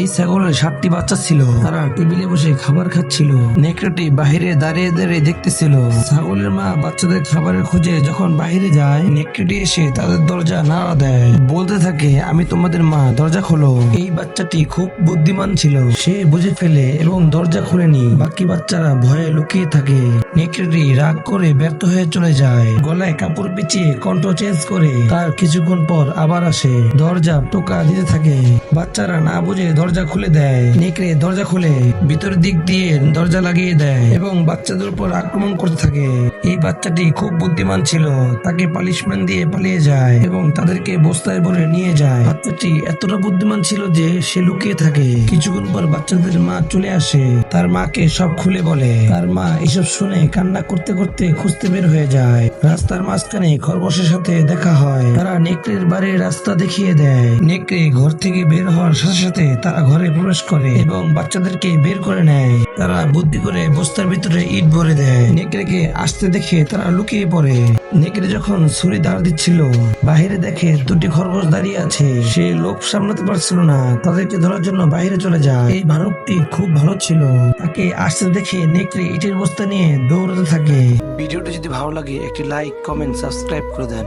এই ছাগলের 7টি বাচ্চা ছিল। তারা টেবিলে বসে খাবার খাচ্ছিল। নেকড়েটি বাহিরে দাঁড়িয়ে দাঁড়িয়ে দেখতেছিল। ছাগলের মা বাচ্চাদের খাবারের খোঁজে যখন বাহিরে যায়, নেকড়েটি এসে তাদের দরজা নাড়া দেয়, বলতে থাকে, আমি তোমাদের মা, দরজা খোলো। এই বাচ্চাটি খুব বুদ্ধিমান ছিল। সে বুঝে ফেলে এবং দরজা খুলেনি। বাকি বাচ্চারা ভয়ে লুকিয়ে থাকে। নেকড়েটি রাগ করে ব্যর্থ হয়ে চলে যায়। গলায় কাপড় পেঁচিয়ে কণ্ঠ চেঞ্জ করে তার কিছুক্ষণ পর আবার আসে। দরজা টোকা দিতে থাকে। বাচ্চারা না বুঝে দরজা খুলে দেয়। নেকড়ে দরজা খুলে ভিতরের দিক দিয়ে দরজা লাগিয়ে দেয় এবং বাচ্চাদের উপর আক্রমণ করতে থাকে। এই বাচ্চাটি খুব বুদ্ধিমান ছিল। তাকে পানিশমেন্ট দিয়ে পালিয়ে যায় এবং তাদেরকে বস্তায় ভরে নিয়ে যায়। বাচ্চাটি এতটা বুদ্ধিমান ছিল যে সে লুকিয়ে থাকে। কিছুক্ষণ পর বাচ্চাদের মা চলে আসে। তার মাকে সব খুলে বলে। তার মা এসব শুনে কান্না করতে করতে খুঁজতে বের হয়ে যায়। রাস্তার মাঝখানে খরগোশের সাথে দেখা হয়। তারা নেকড়ের বাড়ির রাস্তা দেখিয়ে দেয়। নেকড়ে ঘর থেকে বের হওয়ার সাথে সাথে তারা ঘরে প্রবেশ করে এবং বাচ্চাদেরকে বের করে নেয়। তারা বুদ্ধি করে বস্তার ভিতরে ইট ভরে দেয়। নেকড়েকে আসতে দেখে তারা লুকিয়ে পড়ে। নেকড়ে যখন ছুরি ধার দিচ্ছিল, বাহিরে দেখে 2টি খরগোশ দাঁড়িয়ে আছে। সে লোভ সামলাতে পারছিল না, তাদেরকে ধরার জন্য বাইরে চলে যায়। এই ভালুকটি খুব ভালো ছিল। তাকে আসতে দেখে নেকড়ে ইটের বস্তা নিয়ে দৌড়াতে থাকে। ভিডিওটি যদি ভালো লাগে একটি লাইক, কমেন্ট, সাবস্ক্রাইব করে দেন।